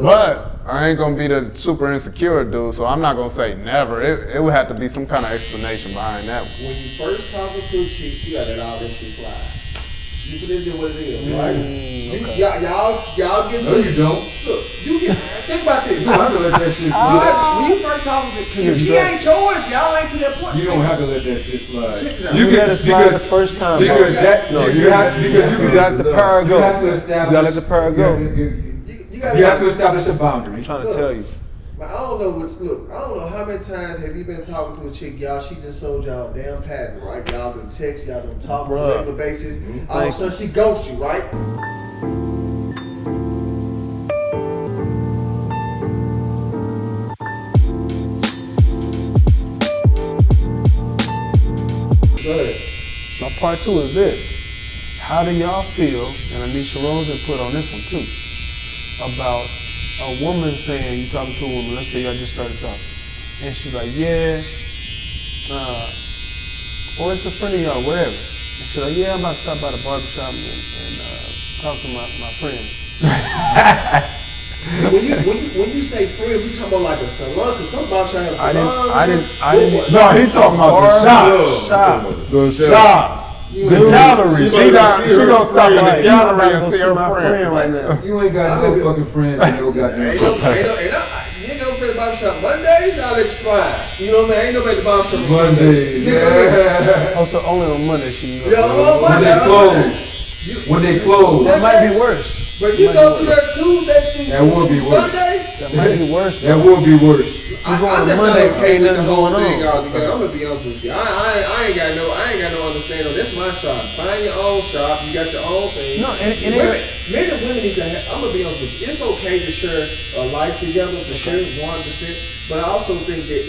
But I ain't gonna be the super insecure dude, so I'm not gonna say never. It would have to be some kind of explanation behind that one. When you first talking to a chick, you gotta let all that shit slide. You feel this is what it is, right? Okay. Y'all get to. No, you don't. Look, you get. Think about this. You don't have to let that shit slide. When you first talking to, cause if she ain't yours, y'all ain't to that point. You don't have to let that shit slide. Check this out. You let it slide the first time. Because that No, you have because you got the power you go. have to establish. You gotta let the power go. You have to establish a boundary. I'm trying to tell you. But I don't know I don't know how many times have you been talking to a chick, y'all, she just sold y'all a damn patent, right? Y'all been text, y'all been talk on a regular basis. All of a sudden she ghosts you, right? Go ahead. My part two is this. How do y'all feel, and Anisha Rose put on this one too, about a woman saying, you talking to a woman, let's say y'all just started talking, and she's like, yeah, or it's a friend of y'all, whatever. And she's like, yeah, I'm about to stop by the barbershop and talk to my friend. when you say friend, we talking about like a salon, cause some barbershop have salons. I didn't. No, he talking about the shop. The shop. The gallery. She gonna stop in the gallery and see her friend right now. You ain't got no fucking friends and no goddamn. You ain't got no friend at the barbershop Mondays. I'll let you slide. You know what I mean? Ain't nobody at the barbershop Mondays. You know what I mean? Oh, so only on Monday she goes. Yeah, on When Monday. they close. When they close. That might be worse. But you go through there Tuesday That would be worse. Sunday. That might be worse. That would be worse. I'm going just Monday, not okay ain't with the nothing whole going thing on. altogether. I'm gonna be honest with you. I ain't got no understanding. That's my shop. Find your own shop. You got your own thing. No, and men and women need to have. I'm gonna be honest with you. It's okay to share a life together for sure, 100%. But I also think that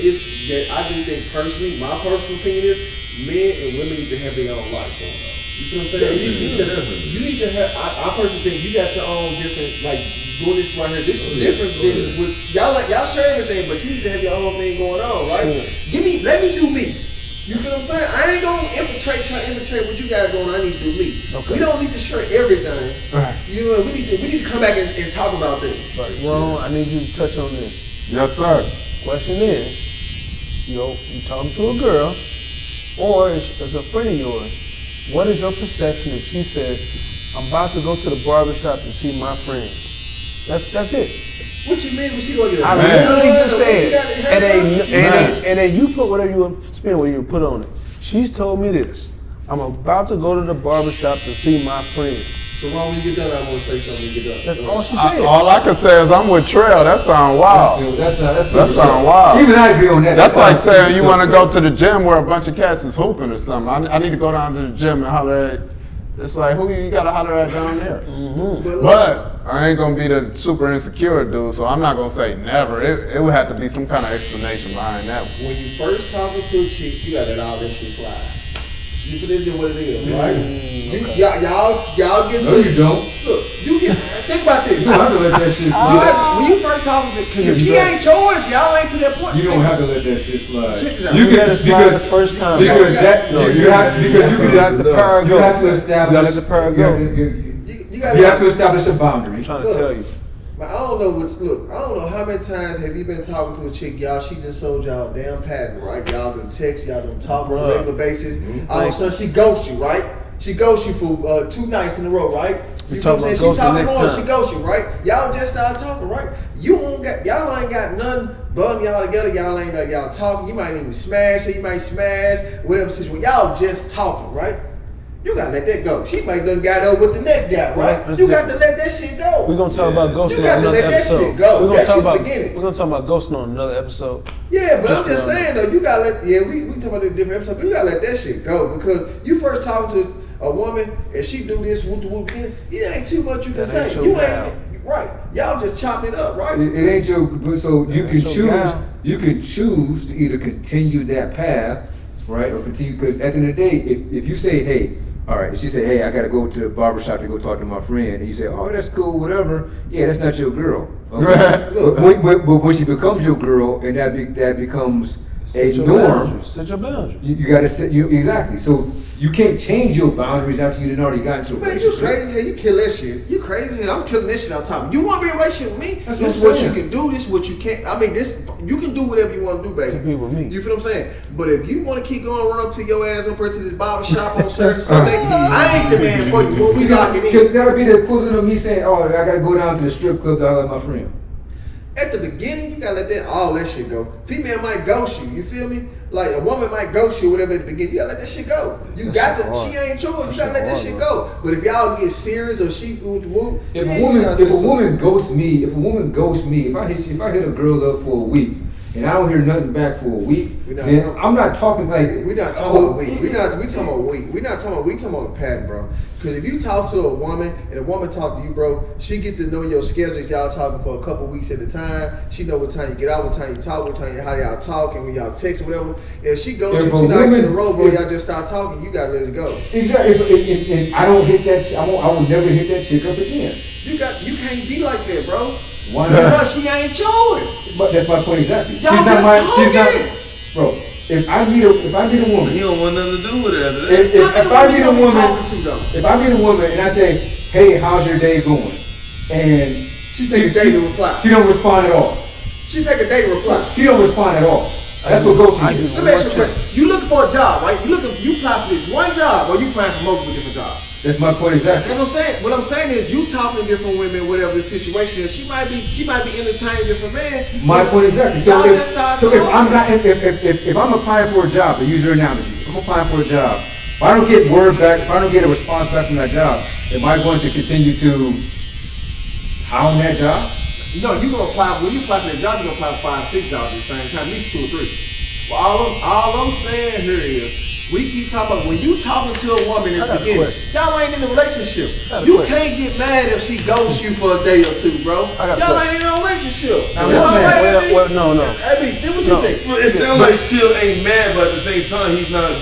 I do think personally, my personal opinion is, men and women need to have their own life going on. You feel what I'm saying? You need to have. I personally think you got your own different, like doing this right here. This is different than with y'all. Like y'all share everything, but you need to have your own thing going on, right? Let me do me. You feel what I'm saying? I ain't gonna try to infiltrate what you got going on. I need to do me. Okay. We don't need to share everything. Right. You know, we need to come back and talk about things. Right. Ron, I need you to touch on this. Yes, sir. Question is, you talking to a girl, or it's a friend of yours. What is your perception if she says, I'm about to go to the barbershop to see my friend? That's it. What you mean when she gonna get a I literally just said, and then you put whatever you spin, what you put on it. She's told me this. I'm about to go to the barbershop to see my friend. So when we get done, I want to say something when we get done. That's all she said. All I can say is I'm with Trail. That sound wild. That sound wild. Even I agree on that. That's like saying you want to go to the gym where a bunch of cats is hooping or something. I need to go down to the gym and holler at. It's like, who you got to holler at down there? Mm-hmm. But I ain't going to be the super insecure dude, so I'm not going to say never. It would have to be some kind of explanation behind that one. When you first talking to a chick, you got to let all that shit slide. You feel this is what it is, right? Y'all get to. No, you don't. Look, you get. Think about this. You don't have to let that shit slide. When you first talking to, cause if she ain't yours, y'all ain't to that point. You don't have to let that shit slide. Check this out. You let it slide the first time. Because you got the power go. You have to establish. You gotta let the power go. You have to establish a boundary. I'm trying to tell you. But I don't know how many times have you been talking to a chick, y'all, she just sold y'all a damn patent, right? Y'all been text, y'all been talk on a regular basis. All of a sudden she ghosts you, right? She ghosts you for 2 nights in a row, right? You know what I'm saying? She talking on, she ghosts you, right? Y'all just started talking, right? Y'all ain't got nothing bung y'all together. Y'all talking. You might even smash, or you might smash, whatever situation. Y'all just talking, right? You gotta let that go. She might done got over with the next guy, right? You got to let that shit go. We're gonna talk about ghosting on another episode. You got to let that shit go. We're gonna talk about ghosting on another episode. Yeah, but I'm just saying though, you gotta let. Yeah, we talk about this different episode, but you gotta let that shit go because you first talking to a woman and she do this whoop it ain't too much you can say. You ain't right. Y'all just chop it up, right? It ain't your. So you can choose. You can choose to either continue that path, right, or continue. Because at the end of the day, if you say, hey. All right, she said, hey, I got to go to the barbershop to go talk to my friend. And you say, oh, that's cool, whatever. Yeah, that's not your girl. Okay? But when she becomes your girl and that becomes Set your norm. boundaries. Set your boundaries. You got to set exactly. So you can't change your boundaries after you done already got into a Man, you relationship. crazy hell. You kill that shit. You crazy hell. I'm killing this shit on top. You want to be in a relationship with me? That's This what what I'm you saying. can do. This what you can't. I mean, this you can do whatever you want to do, baby. To be with me. You feel what I'm saying? But if you want to keep going, run up to your ass up here to this barbershop on Saturday, Sunday, I ain't the man for you. When we lock it Because in. that'll be the equivalent of me saying, "Oh, I gotta go down to the strip club to holler at my friend." At the beginning, you gotta let all that shit go. Female might ghost you. You feel me? Like a woman might ghost you, whatever at the beginning. You gotta let that shit go. You got to. She ain't yours. You gotta let that shit go. But if y'all get serious or she whoop, If a woman ghosts me, if I hit a girl up for a week and I don't hear nothing back for a week, then I'm not talking like we're not talking about a week. We talking about a week. We're not talking about we talking about a pattern, bro. Because if you talk to a woman and a woman talk to you, bro, she get to know your schedules. Y'all talking for a couple weeks at a time. She know what time you get out, what time you talk, what time how y'all talk, and when y'all text or whatever. If she goes to 2 nights in a row, bro, y'all just start talking. You gotta let it go. Exactly. If I don't hit that, I will never hit that chick up again. You can't be like that, bro. Why not? Because she ain't yours. But that's my point exactly. Y'all just talking. Bro. If I meet a woman, He don't want nothing to do with it after that. if I meet a woman, talking to, though? if I meet a woman and I say, "Hey, how's your day going?" and She take a day to reply. she don't respond at all. She take a day to reply. She don't respond at all. That's what ghosting is. Let me ask you a question. You looking for a job, right? You apply for this one job, or you applying for multiple different jobs? That's my point exactly. That's what I'm saying. What I'm saying is, you talking to different women, whatever the situation is. She might be entertaining different men. My point exactly. Y'all just start So if talking. I'm not, if I'm applying for a job, to use your analogy, if I'm applying for a job, if I don't get word back, if I don't get a response back from that job, am I going to continue to hound that job? No, you gonna apply. When you apply for a job, you gonna apply for 5, 6 jobs at the same time, at least 2 or 3. Well, all I'm saying here is, we keep talking about when you talking to a woman at the beginning, y'all ain't in a relationship. You can't get mad if she ghosts you for a day or 2, bro. Y'all ain't in a relationship. Well, no. Abby, then what you think? It sounds like Chill ain't mad, but at the same time, he's not.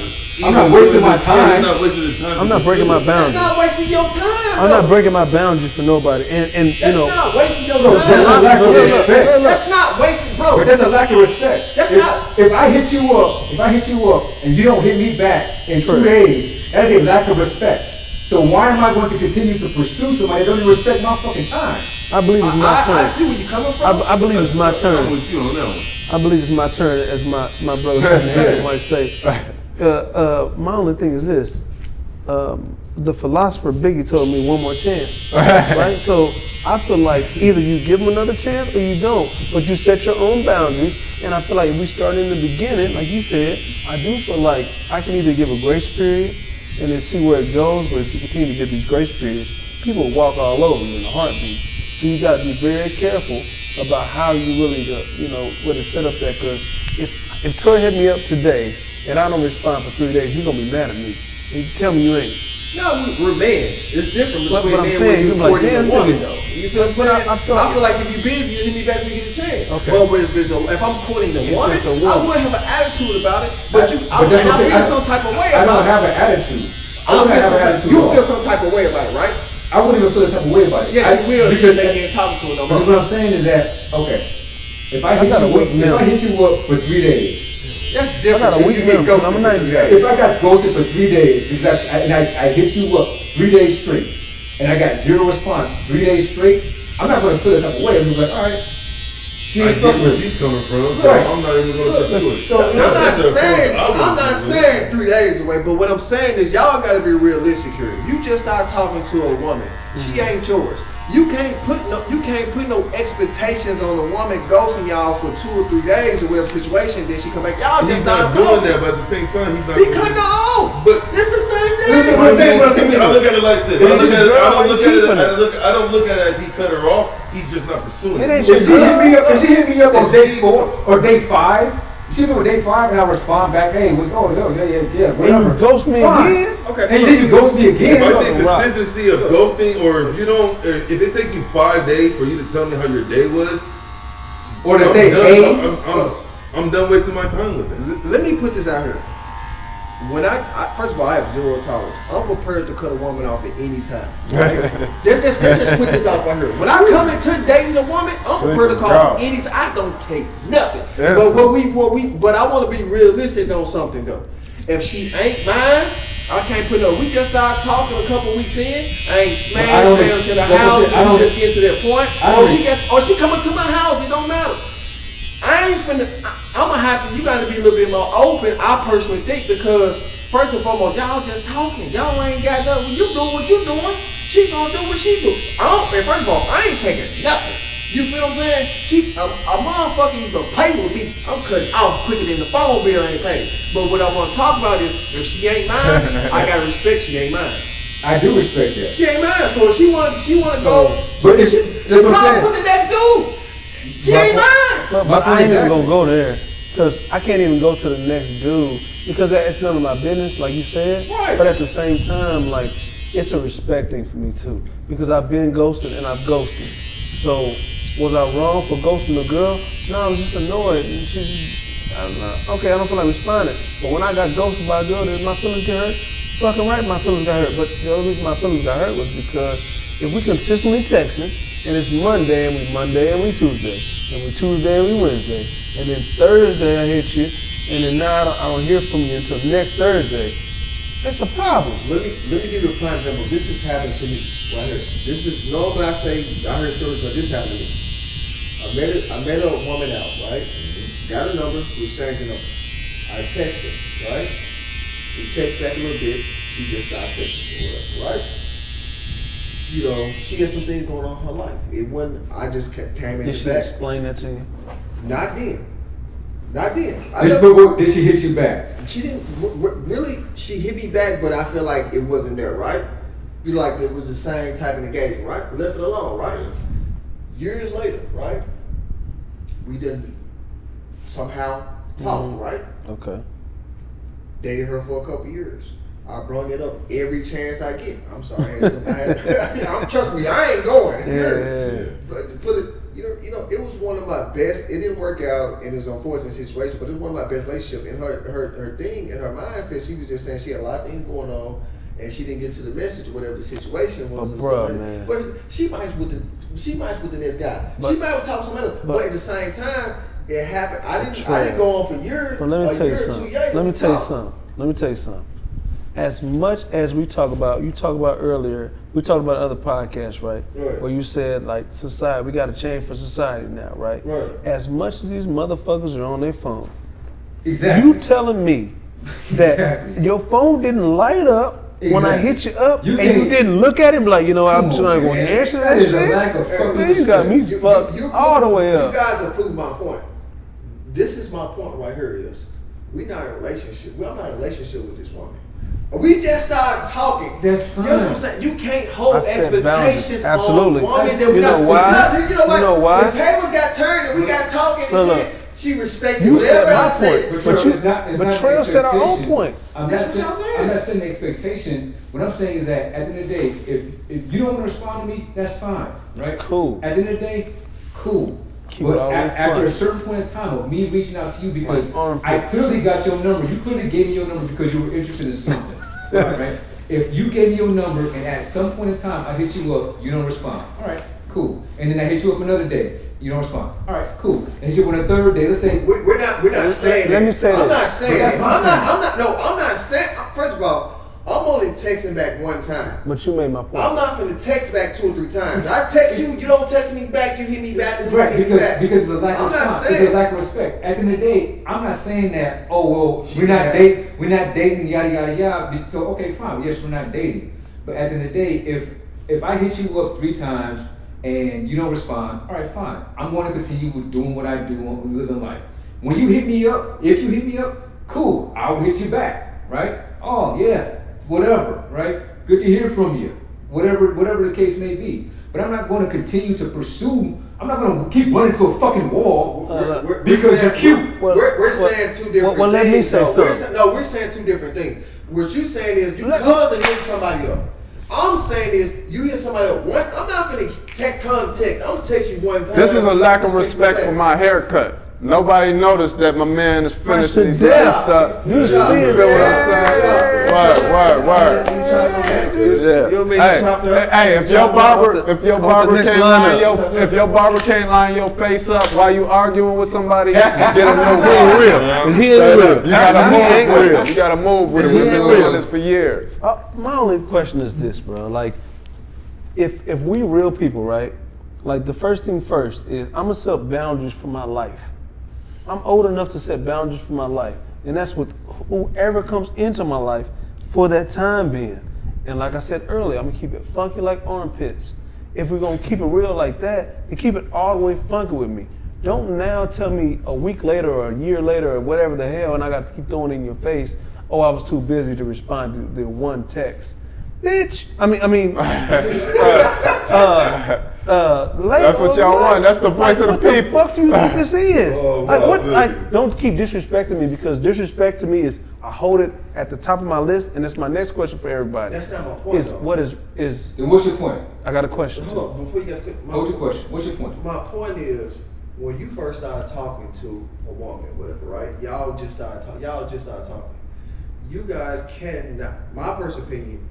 I'm not wasting my time. He's not wasting his time. I'm not breaking my That's boundaries. not wasting your time. I'm not breaking my boundaries for nobody. And you That's know, not wasting your Bro, time. that's a lack of respect. That's not wasting, bro. But that's a lack of respect. That's if, not- If I hit you up and you don't hit me back in 2 days, that is a lack of respect. So why am I going to continue to pursue somebody that don't even respect my fucking time? I believe it's my I turn. see where you coming from. I believe it's my I'm turn. with you on that one. I believe it's my turn, as my brother might say. My only thing is this: the philosopher Biggie told me one more chance, right? So I feel like either you give them another chance or you don't, but you set your own boundaries. And I feel like if we start in the beginning, like you said, I do feel like I can either give a grace period and then see where it goes. But if you continue to give these grace periods, people will walk all over you in a heartbeat. So you got to be very careful about how you really, where to set up that. Because if Troy hit me up today and I don't respond for 3 days, he's gonna be mad at me. He tell me you ain't. No, we're men. It's different But between I'm men saying, when you you're like, courting a damn, woman, nigga. though. You feel what I'm But saying? I I feel like if you're busy, you hit me back when you get a chance. Okay. But if I'm courting a woman, it's a I woman. wouldn't have an attitude about it. But that's I what I'm saying. feel some type of way I about don't it. have an attitude. You feel some type of way about it, right? I wouldn't even feel a type of way about it. Yes, you will. Because You say you ain't talking to her no Because more. what I'm saying is that, okay, if I got a week hit now. you up for 3 days, That's I different. got a So week you get now, ghosted I'm a for nice 3 guy. days. if I got ghosted for 3 days, because I hit you up 3 days straight, and I got 0 response 3 days straight, I'm not going to feel that type of way. I'm just like, all right, she I ain't get fucking where with me. she's coming from, so Right. I'm not even going to pursue it. So I'm not saying I wouldn't I'm not do it. saying 3 days away, but what I'm saying is y'all gotta be realistic here. You just start talking to a woman, she ain't yours. You can't put no expectations on a woman ghosting y'all for 2 or 3 days or whatever situation. Then she come back. Y'all He's just not start doing talking. that, but at the same time, he's not. He cutting her off. But It's the same Listen, thing. to me, I look at it like this. I don't look at it as he cut her off. He's just not pursuing It it. ain't If she hit me up on If day she- 4 or day 5, she hit me on day 5 and I respond back, hey, what's going on? Yeah, whatever. And you ghost me Fine. again? Okay. And then you ghost me again. If I see rock. consistency of ghosting, or if you don't, if it takes you 5 days for you to tell me how your day was, Or to I'm say, done. hey, I'm done wasting my time with it. Let me put this out here. when I first of all, I have zero tolerance. I'm prepared to cut a woman off at any time. Right? let's just put this out right here. When I come into dating a woman, I'm prepared to call her any time. I don't take nothing. Yes. But I want to be realistic on something though. If she ain't mine, I can't put no. We just started talking a couple weeks in. I ain't smashed down to the house. We just get to that point. Or she coming to my house. It don't matter. I ain't finna. I'm gonna have to. You gotta be a little bit more open. I personally think because first and foremost, y'all just talking. Y'all ain't got nothing. You doing what you doing. She gonna do what she do. And first of all, I ain't taking nothing. You feel what I'm saying? A motherfucker even pay with me. I'm cutting off quicker than the phone bill ain't paid. But what I want to talk about is if she ain't mine, I gotta respect she ain't mine. I do respect that. She ain't mine. So if she want to go, but she probably with the next dude. She ain't mine. But I ain't even gonna go there because I can't even go to the next dude because it's none of my business, like you said. Right. But at the same time, like it's a respect thing for me too because I've been ghosted and I've ghosted. So was I wrong for ghosting the girl? No, I was just annoyed. Okay, I don't feel like responding. But when I got ghosted by a girl, did my feelings get hurt? Fucking right, my feelings got hurt. But the only reason my feelings got hurt was because if we consistently texting, and it's Monday and we Tuesday, and we Tuesday and we Wednesday, and then Thursday I hit you, and then now I don't hear from you until next Thursday. That's a problem. Let me give you a prime example. This has happened to me right here. This is normally I say I heard stories, but this happened to me. I met a woman out, right? Got a number, we exchanged a number. I text her, right? We text back a little bit. She just stopped texting or whatever, right? You know, she had some things going on in her life. It wasn't. I just came in the back. Did she explain that to you? Not then. Did she hit you back? She didn't really. She hit me back, but I feel like it wasn't there, right? You know, like it was the same type of engagement, right? We left it alone, right? Years later, right? We didn't somehow talk, right? Okay. Dated her for a couple years. I brought it up every chance I get. I'm sorry, trust me, I ain't going. Yeah. But it, you know, it was one of my best. It didn't work out, and it was an unfortunate situation. But it was one of my best relationships. And her thing in her mindset, she was just saying she had a lot of things going on, and she didn't get to the message or whatever the situation was. Man. But she might with the next guy. She might have talked to somebody else. But at the same time, it happened. I didn't go on for years. But let me tell you something. Let me tell you something. As much as you talked about earlier, we talked about other podcasts, right? Where you said like society, we got to change for society now, right? As much as these motherfuckers are on their phone, you telling me that your phone didn't light up when I hit you up and you didn't look at it like, I'm just not going to answer that shit? Man, you got me fucked all the way up. You guys have proved my point. This is my point right here is we're not in a relationship. I'm not in a relationship with this woman. We just started talking. That's fine. You know what I'm saying? You can't hold expectations on Absolutely. a woman that we not. Why? Because you know why? The tables got turned and we got talking and then she respected you whatever said I my said. point. But Trail said her own point. That's what y'all saying. I'm not saying the expectation. What I'm saying is that at the end of the day, if you don't want to respond to me, that's fine. Right? It's cool. At the end of the day, cool. But after a certain point in time of me reaching out to you because I clearly got your number. You clearly gave me your number because you were interested in something. Right? If you gave me your number and at some point in time I hit you up, you don't respond. All right, cool. And then I hit you up another day, you don't respond. All right, cool. And hit you up on a third day. Let's say we're not saying that. Let me say I'm that. not saying that. I'm not saying. First of all, I'm only texting back one time. But you made my point. I'm not gonna text back 2 or 3 times. I text you, you don't text me back, you hit me back, right, hit me back. Because it's a lack of response. It's a lack of respect. At the end of the day, I'm not saying that, we're not dating, yada yada yada. So okay, fine, yes, we're not dating. But at the end of the day, if I hit you up 3 times and you don't respond, all right, fine. I'm gonna continue with doing what I do and living life. When you hit me up, if you hit me up, cool, I'll hit you back, right? Oh yeah. Whatever, right? Good to hear from you. Whatever the case may be. But I'm not going to continue to pursue. I'm not going to keep running to a fucking wall because you're cute. We're saying 2 different things. Well, let me say something. We're saying 2 different things. What you're saying is you cause to hit somebody up. I'm saying is you hit somebody up once. I'm not going to text. I'm going to text you one time. This is a lack of respect for my haircut. nobody noticed that my man is Fresh finishing to these death. stuff. You You spin, feel what I'm saying? Word. Yeah. You mean chop it up? Hey, if your barber can't line your face up while you arguing with somebody, get a new barber. He ain't real. You gotta move with it. You gotta move with it. We've been doing this for years. My only question is this, bro. Like, if we real people, right? Like, the first thing first is I'm gonna set boundaries for my life. I'm old enough to set boundaries for my life, and that's with whoever comes into my life for that time being. And like I said earlier, I'm gonna keep it funky like armpits. If we're gonna keep it real like that, then keep it all the way funky with me. Don't now tell me a week later or a year later or whatever the hell, and I got to keep throwing it in your face. Oh, I was too busy to respond to the one text. Bitch. That's what y'all want. That's the voice of the people. What the fuck do you think this is? Oh, like, wow, what? really? Like, don't keep disrespecting me, because disrespect to me is I hold it at the top of my list, and it's my next question for everybody. That's not my point, Is though. what is? Then what's your point? I got a question. Hold on, before you get What's your question? What's your point? my point is, when you first started talking to a woman, whatever, right? Y'all just started talking. You guys cannot. My personal opinion,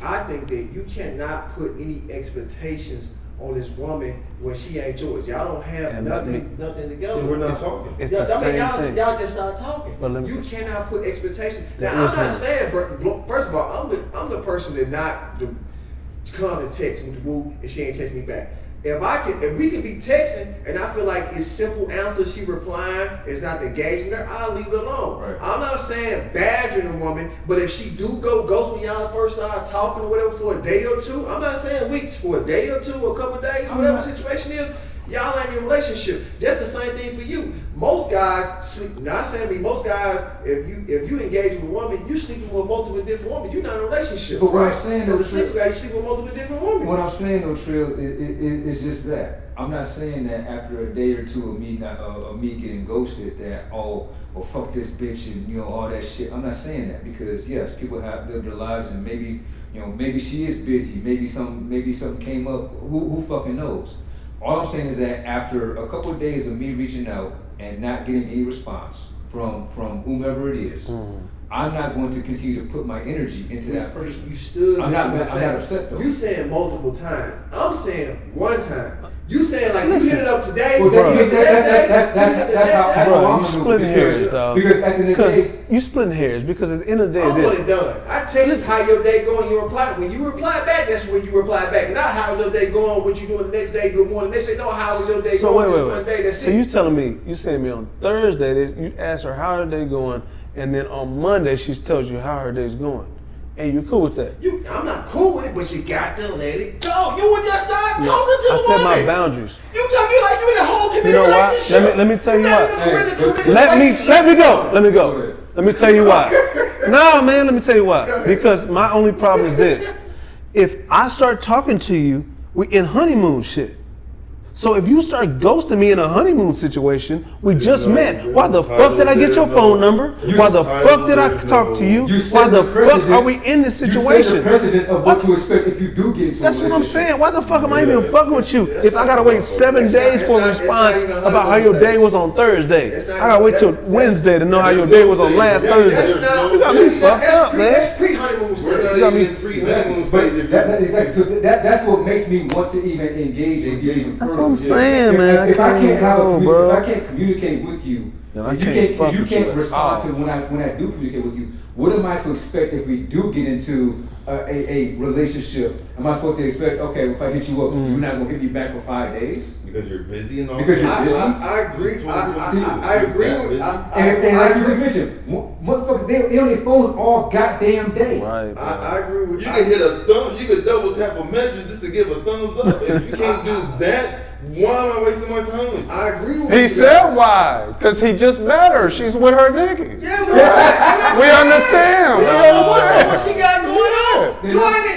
I think that you cannot put any expectations on this woman when she ain't yours. Y'all don't have And nothing together. So we're not talking. It's Yeah, the I mean, same thing. y'all just started talking. But let me- You cannot put expectations. There Now, is I'm not none. saying, first of all, I'm the person that not the comes and text with the woo, and she ain't text me back. If we can be texting, and I feel like it's simple answers, she replying, it's not the engagement there, I'll leave it alone. Right. I'm not saying badgering a woman, but if she do go ghost when y'all first start talking or whatever for a day or two, I'm not saying weeks, for a day or two, a couple of days, whatever the situation is, y'all ain't in a relationship. Just the same thing for you. Most guys sleep. Not saying me. Most guys, if you engage with a woman, you sleeping with multiple different women. You're not in a relationship. But what right? I'm saying as a is- single guy, you sleep with multiple different women. What I'm saying though, Trill, is just that. I'm not saying that after a day or two of me getting ghosted that well fuck this bitch and all that shit. I'm not saying that, because yes, people have lived their lives, and maybe she is busy, maybe something came up. Who fucking knows? All I'm saying is that after a couple of days of me reaching out and not getting any response from whomever it is, I'm not going to continue to put my energy into that person. You stood. I'm not upset though. You saying multiple times. I'm saying one time. You saying like you hit it up today. Well, that's how Bro, I'm you splitting hairs, dog. Because at the end of the day, you splitting hairs, because at the end of the day, I'm this. only done. I text you how your day going. You reply. When you reply back, that's when you reply back. Not how your day going. What you doing the next day? Good morning. They say no. How was your day So going? wait. This one day. That's So it. you telling me, you saying me on Thursday, you ask her how her day going, and then on Monday she tells you how her day's going, and you cool with that? I'm not cool with it, but you got to let it go. You would just start talking to I the set woman. my boundaries. You tell me like you in a whole committed You know why? relationship. Let me tell you You're not why. in a committed Let me relationship. go. Let me tell you why. No, man, let me tell you why. Because my only problem is this: if I start talking to you, we in honeymoon shit. So if you start ghosting me in a honeymoon situation, we just met. Why the fuck did I get your phone number? Why the fuck did I talk to you? Why the fuck are we in this you set the situation? precedence of what to expect if you do get into That's a what I'm relationship. saying. Why the fuck am I even fucking with you if I gotta wait 7 days for a response about how your day was on Thursday? I gotta wait till Wednesday to know how your day was on last Thursday. You got me fucked up, man. That's pre-honeymoon We're stage. not even in pre-honeymoon stage. Exactly. So that's what makes me want to even engage and get even further. That's what I'm saying, man. If I can't bro. if I can't communicate with you, Then I and can't fuck you with you can't at respond all. to when I do communicate with you. What am I to expect if we do get into a relationship? Am I supposed to expect, okay, if I hit you up, you're not gonna hit me back for 5 days? Because you're busy and all Because you're that. busy? I agree. I agree with. And like you just mentioned, motherfuckers, they on their phones all goddamn day. Right. I agree with. You can hit a thumb. You can double tap a message just to give a thumbs up. If you can't do that, why am I wasting my time with you? I agree with. He you said guys. why? Because he just met her. She's with her niggas. Yeah, but We understand. We We don't know understand. what she got going on. Yeah.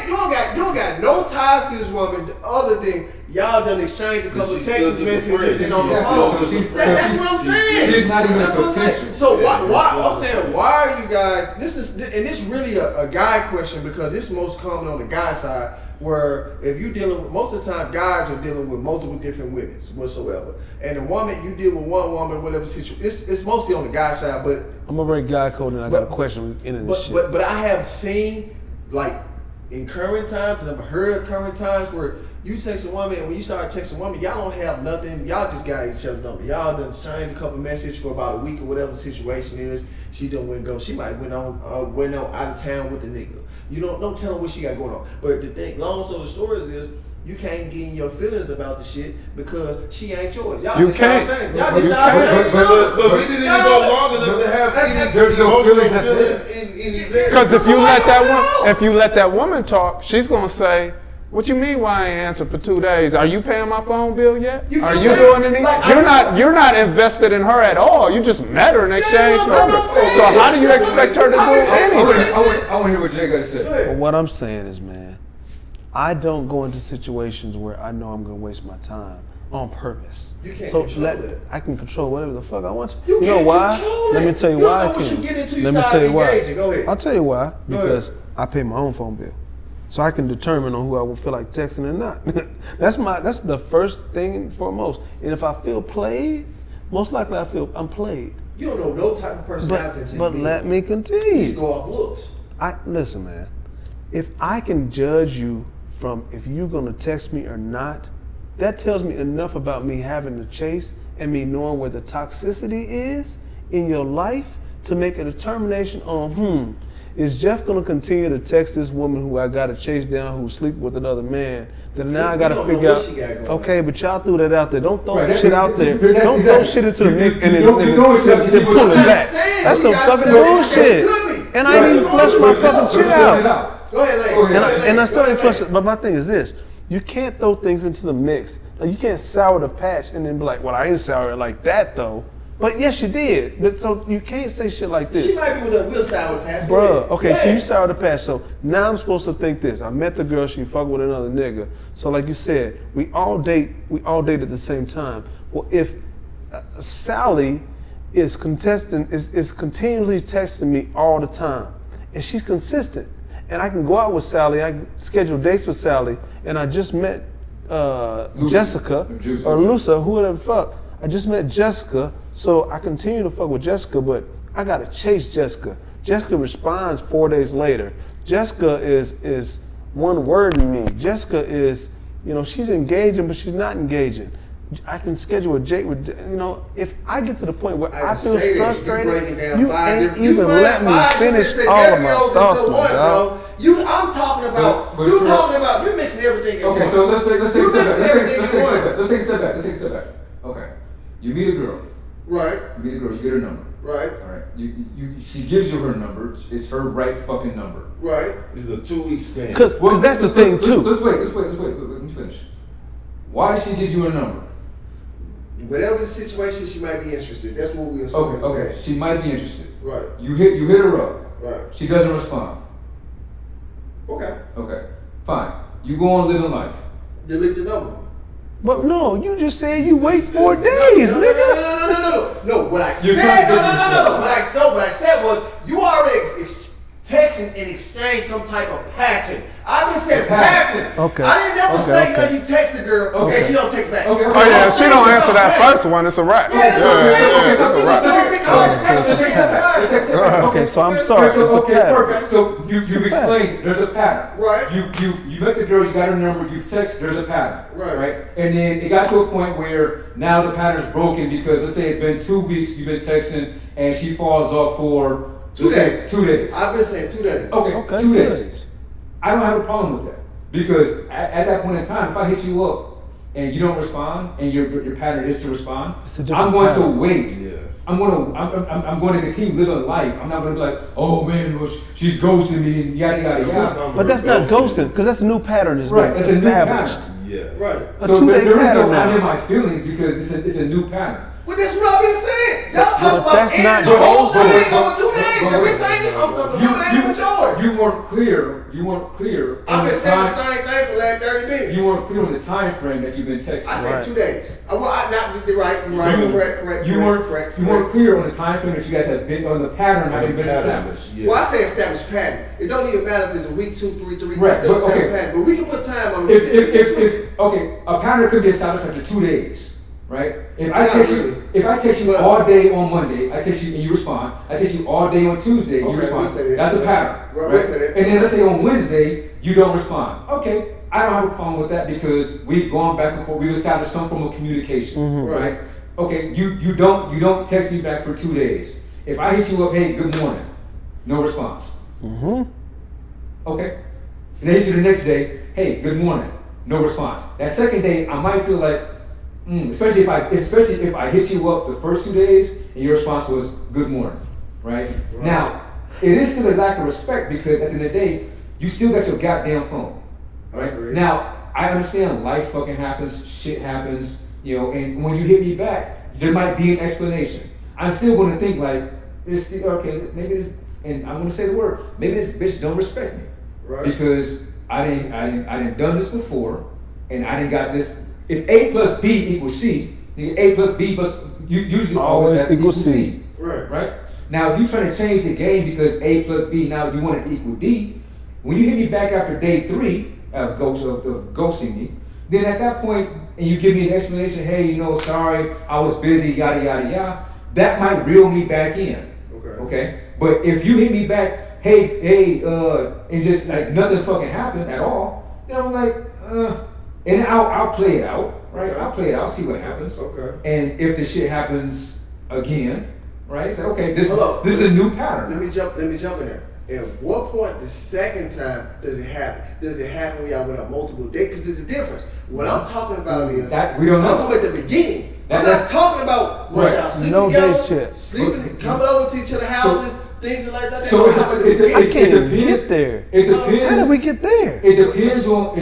You don't got no ties to this woman other than y'all done exchanged a couple She's text still just a messages friend. and on the Exactly. phone. So she's- That's what I'm saying. She's not even That's a what I'm saying. potential. So why Yeah, I'm saying why are you guys? This is really a guy question, because this is most common on the guy side. where if you dealing with, most of the time guys are dealing with multiple different women whatsoever, and the woman you deal with one woman, whatever situation, it's mostly on the guy side. But I'm gonna break guy code, and I got a question in this shit. But I have seen like in current times, and I've heard of current times where you text a woman, and when you start texting a woman, y'all don't have nothing. Y'all just got each other's number. Y'all done changed a couple messages for about a week or whatever the situation is. She done went go. She might went on out of town with the nigga. You don't tell her what she got going on. But the thing, long story of the story is, you can't get in your feelings about the shit because she ain't yours. Y'all You just can't. start saying. Y'all just start saying. But we didn't even go long enough to have any emotional feelings in there. Because if you let that woman talk, she's gonna say, "What you mean? Why I ain't answered for 2 days? Are you paying my phone bill yet? You Are feel you me? doing anything? Like, You're not invested in her at all. You just met her and exchanged numbers. So how do you expect her to do anything?" I want to hear what Jay got to say. But what I'm saying is, man, I don't go into situations where I know I'm gonna waste my time on purpose. You can't so control that. I can control whatever the fuck I want to. You know can't why? control Let me it. tell you You why. don't know I what can. you get into, you Let me start tell you why. engaging. Go ahead. I'll tell you why. Go Because ahead. I pay my own phone bill, so I can determine on who I will feel like texting or not. That's the first thing and foremost. And if I feel played, most likely I feel I'm played. You don't know no type of personality until But you meet let them. me You continue. go off looks. Listen, man. If I can judge you from if you're gonna text me or not, that tells me enough about me having to chase and me knowing where the toxicity is in your life to make a determination on, is Jeff gonna continue to text this woman who I gotta chase down who's sleeping with another man? Then now I gotta don't know figure what out. she got going Okay, but y'all threw that out there. Don't throw Right, shit out there. that's Don't throw exactly. shit into the mix and then you know it's up, you see pull what it I'm back. saying. That's She some got fucking whatever bullshit. she could be. And I ain't even flushed my fucking shit out. Go ahead, Lane. Go ahead. And I still ain't flushed it. But my thing is this: you can't throw things into the mix. Like you can't sour the patch and then be like, "Well, I didn't sour it like that, though." But yes, you did. But so you can't say shit like this. She might be with a real sour patch. Go Bruh, ahead. okay, Go so you ahead. sour the patch. So now I'm supposed to think this. I met the girl, she fucked with another nigga. So like you said, we all date at the same time. Well, if Sally is continually texting me all the time, and she's consistent, and I can go out with Sally, I can schedule dates with Sally, and I just met Jessica or Lusa, whoever the fuck. I just met Jessica, so I continue to fuck with Jessica, but I gotta chase Jessica. Jessica responds 4 days later. Jessica is one word in me. Jessica is, she's engaging, but she's not engaging. I can schedule a date with, if I get to the point where I feel frustrated, you ain't even let me finish all of my thoughts, my dog. I'm talking about, you're mixing everything in one. Okay, so let's take a You're mixing step everything in one. back. Let's take a step back. Okay. You meet a girl. Right, You meet a girl, you get her number. right, All right. She gives you her number. It's her right fucking number. right. It's a 2-week span. Because that's the thing too. Let's wait. Let me finish. Why did she give you a number? Whatever the situation, she might be interested. That's what we assume. Okay. She might be interested. Right, You hit her up. right. She doesn't respond. Okay. Okay. Fine. You go on living life. Delete the number. But no, you just said you wait 4 days, No. nigga. What I You're said, trying to get yourself. What I said was you already texting and exchanged some type of pattern. I didn't say pattern. Okay. I didn't never say Okay. you text the girl and she don't text back. Okay. Oh yeah, if she don't answer that first one, it's a wrap. Yeah, It's a wrap. Okay, so I'm sorry. It's a Okay, pattern. perfect. So you've explained there's a pattern. Right. You met the girl, you got her number, you've texted, there's a pattern. Right. And then it got to a point where now the pattern's broken because let's say it's been 2 weeks, you've been texting, and she falls off for 2 days. 2 days. I've been saying 2 days. Okay, 2 days. I don't have a problem with that. Because at that point in time, if I hit you up and you don't respond and your pattern is to respond, It's a different I'm going pattern. to wait. Yes. I'm going to continue living life. I'm not going to be like, oh man, well, she's ghosting me and yada yada yada. But that's not ghosting, because that's a new pattern is Right, that's a new established. pattern. Yes. Right. A So 2 there day is no pattern I'm in now. my feelings because it's a new pattern. But that's what I've been saying. Y'all talk But about that's not ending the whole ghosting. thing over 2 days. You weren't clear. I've been saying the same thing for the last 30 minutes. You weren't clear on the time frame that you've been texting. I said 2 days. Correct. You weren't clear on the time frame that you guys have been on the pattern having been established. Yeah. Well, I say established pattern. It don't even matter if it's a week, 2, 3, 3. Right, Still but, okay. pattern. But we can put time on it. If a pattern could be established after 2 days. Right? If I text you all day on Monday, I text you and you respond. I text you all day on Tuesday, you respond. That's a pattern. Right? And then let's say on Wednesday, you don't respond. Okay, I don't have a problem with that because we've gone back and forth. We've established some form of communication. Right? Okay, you don't text me back for 2 days. If I hit you up, hey, good morning, no response. Okay. And then hit you the next day, hey, good morning, no response. That second day, I might feel like, especially if I hit you up the first 2 days and your response was good morning, right? Now, it is still a lack of respect because at the end of the day, you still got your goddamn phone, right? Now, I understand life fucking happens, shit happens, and when you hit me back, there might be an explanation. I'm still going to think like, maybe this, and I'm going to say the word, maybe this bitch don't respect me, right? Because I didn't done this before, and I didn't got this. If A plus B equals C, A plus B must usually always equals C. Right? Now, if you're trying to change the game because A plus B, now you want it to equal D, when you hit me back after day 3 of ghosting me, then at that point, and you give me an explanation, hey, sorry, I was busy, yada, yada, yada, that might reel me back in. Okay? But if you hit me back, hey, and just like nothing fucking happened at all, then I'm like, and I'll play it out, right? I'll play it out, see what happens. And if the shit happens again, right? Say, okay, this is a new pattern. Let me jump in there. At what point the second time does it happen? Does it happen when y'all went on multiple dates? Because there's a difference. What I'm talking about is that we don't know. I'm talking about the beginning. I'm not talking about when y'all sleeping together, coming over to each other's houses. Things like that. So I can't even get there. It depends. How did we get there? It depends on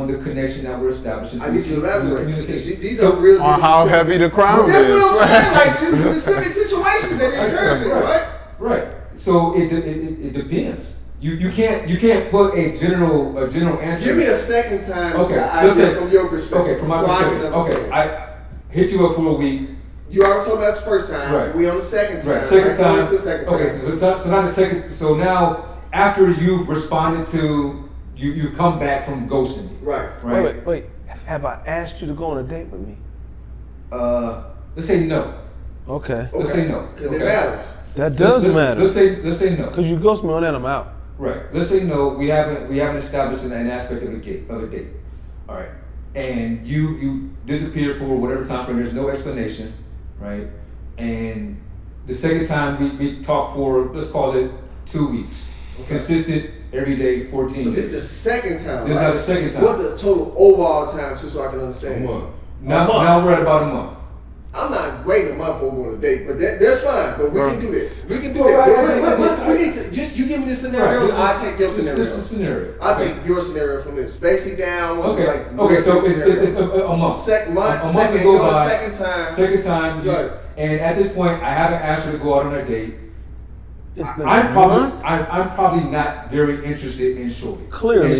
the connection that we're establishing. I need you to elaborate. These are real. On how heavy the crown is. That's what I'm saying. Like there's specific situations that occurs, right? Right. So it depends. You can't put a general answer. Give me a second time. Okay. From your perspective. Okay. From my perspective. Okay. I hit you up for a week. You already told me that the first time. Right. We on the second time. Right. Second time. Okay. So now the second. So now after you've responded to you've come back from ghosting me. Right. Wait. Have I asked you to go on a date with me? Let's say no. Okay. Let's say no. Because it matters. That does matter. Let's say no. Because you ghost me on that, I'm out. Right. Let's say no. We haven't established an aspect of a date. All right. And you disappear for whatever time frame. There's no explanation. Right. And the second time we talk for, let's call it 2 weeks. Consistent every day, 14 days. So this is the second time. This is not the second time. What's the total overall time too, so I can understand? A month. Now we're at about a month. I'm not waiting a month for going on a date, but that's fine. But we can do that. We can do that. We need to just you give me the scenarios. I take your scenario. This is a scenario. I take your scenario from this. Basic down. Okay. So it's a month. Second time. Second time. Right. And at this point, I haven't asked her to go out on a date. I'm probably not very interested in shorty. Clearly, and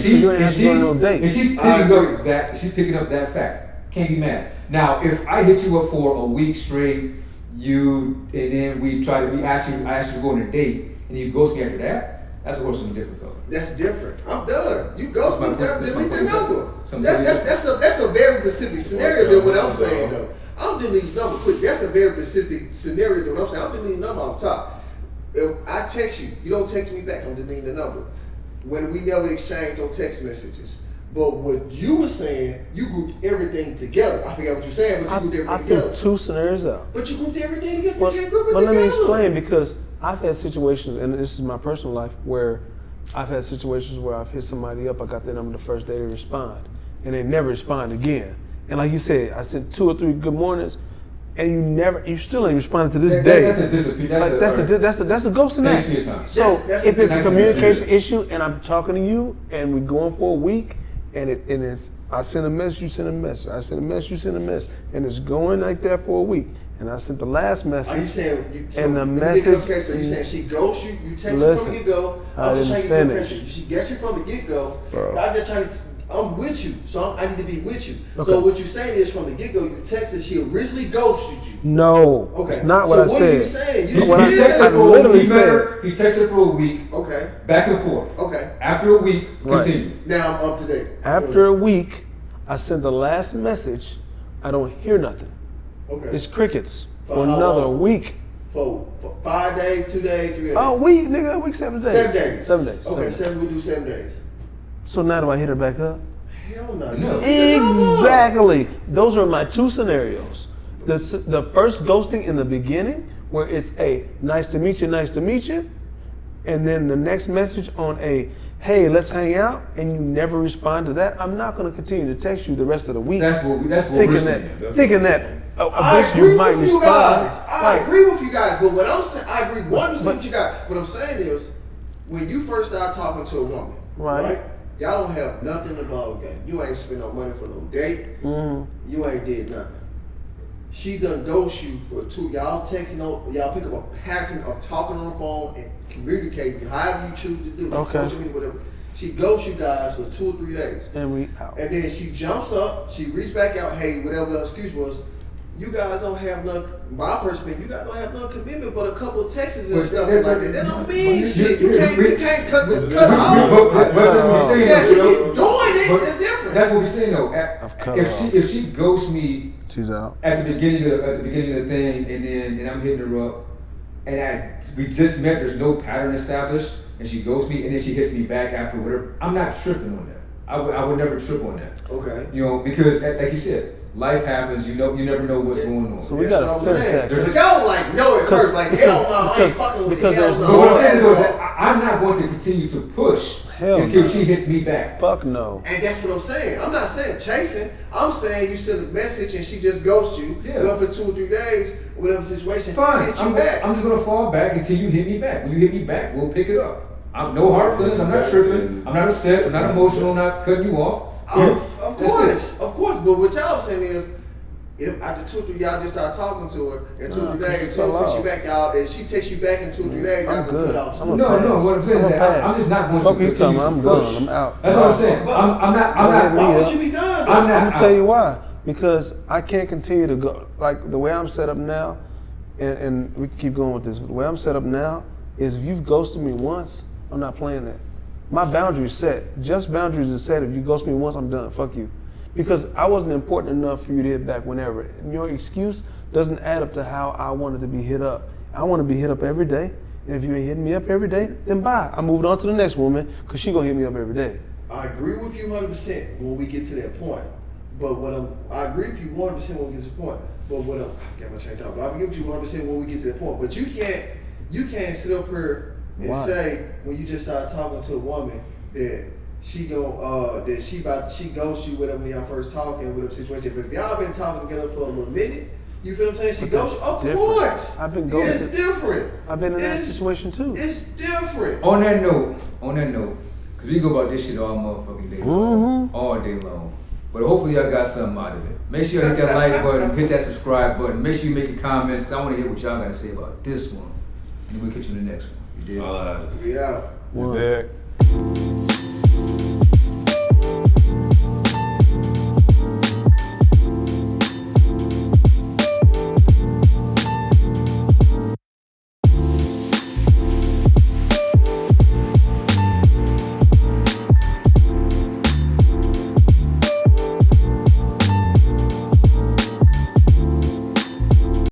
she's picking up that fact. Can't be mad. Now, if I hit you up for a week straight, and then I ask you to go on a date, and you ghost me after that, that's a whole something different though. That's different. I'm done. You ghost me, delete the number. That's a very specific scenario than what I'm saying though. I'm deleting the number quick. That's a very specific scenario than what I'm saying. I'm deleting the number on top. If I text you, you don't text me back, I'm deleting the number. When we never exchange on text messages. But what you were saying, you grouped everything together. I forgot what you're saying, but you grouped everything together. I threw 2 scenarios out. But you grouped everything together. You can't group it together. But let me explain, because I've had situations, and this is my personal life, where I've had situations where I've hit somebody up, I got their number the first day they respond, and they never respond again. And like you said, I sent 2 or 3 good mornings, and you still ain't responded to this day. That's a disappearance. That's a ghosting act. So if it's a communication issue, and I'm talking to you, and we're going for a week, and it's I send a message, you send a message, I send a message, you send a message, and it's going like that for a week. And I sent the last message. Are you saying and the message? Okay, so you saying she ghosts you? You text Listen, her from the get go. I I'm just trying to didn't get your finish. picture. She gets you from the get go. Bro. I'm just trying to. I'm with you, so I need to be with you. Okay. So what you're saying is from the get go, you texted. She originally ghosted you. No, Okay. it's not So what I what said. are you saying? You What I did said, that. I literally said he texted for a week, Okay. back and forth. Okay. After a week, Right. continue. Now I'm up to date. After a week, I sent the last message. I don't hear nothing. Okay. It's crickets For for how another long? week. For 5 days, 2 days, 3 days. Oh, week, nigga, week 7 days. 7 days. 7 days. Okay, 7 days. we do 7 days. So now do I hit her back up? Hell no. No. Exactly. Those are my two scenarios. The first ghosting in the beginning, where it's a nice to meet you, and then the next message on a hey, let's hang out, and you never respond to that. I'm not going to continue to text you the rest of the week. That's what we're thinking saying. thinking that I bitch agree you might with you respond. guys. I agree with you guys. But what I'm saying, I agree 100% with you guys. What I'm saying is, when you first start talking to a woman, Right. Y'all don't have nothing in the ball game. You ain't spent no money for no date. You ain't did nothing. She done ghost you for 2. Y'all texting, y'all pick up a pattern of talking on the phone and communicating, however you choose to do, Okay. social media, whatever. She ghosts you guys for 2 or 3 days. And we out. And then she jumps up, she reaches back out, hey, whatever the excuse was, you guys don't have none, my perspective, you guys don't have no commitment but a couple of texts and But stuff that- like that. That don't mean but shit. you- You can't cut But off. that's what we're saying. Yeah, she though, keep doing it, but it's different. That's what we're saying though. I've cut her off. If she ghosts me She's out. at the beginning of the thing, and I'm hitting her up, and we just met. There's no pattern established, and she ghosts me, and then she hits me back after whatever. I'm not tripping on that. I would never trip on that. Okay. You know, because like you said, life happens. You never know what's going on. So we That's gotta what I'm finish saying. that. But y'all like know at first, like hell no, I ain't fucking with you. because Hell there's no. But what I'm saying is Hell that I'm not going to continue to push Hell until no. she hits me back. Fuck no. And that's what I'm saying. I'm not saying chasing. I'm saying you send a message and she just ghosts you. Yeah. But for 2 or 3 days, whatever situation, Fine. she hit you back. I'm just gonna fall back until you hit me back. When you hit me back, we'll pick it up. I'm no hard feelings. I'm not tripping. I'm not upset. I'm not emotional. I'm not cutting you off. Of That's course, of course. But what y'all saying is, if after 2 or 3 y'all just start talking to her in 2 or 3 days, she takes you back, y'all, and she takes you back in 2 or 3 days, y'all I'm can good. cut off. I'm a No, pass. what I'm saying is I'm a that pass. I'm just not going Fuck to you continue talking to about, I'm push. gone. I'm out. That's what I'm saying. But- I'm not. Why Yeah. would you be done? though? I'm not. I'm gonna tell you why. Because I can't continue to go like the way I'm set up now, and we can keep going with this. But the way I'm set up now is if you've ghosted me once, I'm not playing that. My boundaries set. Just boundaries is set. If you ghost me once, I'm done. Fuck you. Because I wasn't important enough for you to hit back whenever. And your excuse doesn't add up to how I wanted to be hit up. I want to be hit up every day. And if you ain't hitting me up every day, then bye. I'm moving on to the next woman because she gonna hit me up every day. I agree with you 100% when we get to that point. But I agree with you 100% when we get to the point. But I got my train of thought. But I agree with you 100% when we get to that point. But you can't sit up here and Why? say when you just start talking to a woman that she ghosts you whatever y'all first talking whatever situation. But if y'all been talking together for a little minute, you feel what I'm saying? She But ghosts you. that's Of different. course, I've been It's ghosted. different. I've been in that It's- situation too. It's different. On that note, because we go about this shit all motherfucking day long, all day long. But hopefully y'all got something out of it. Make sure you hit that like button, hit that subscribe button. Make sure you make your comments, because I want to hear what y'all got to say about this one. And we'll catch you in the next one. You dig? All right. Yeah. You dig?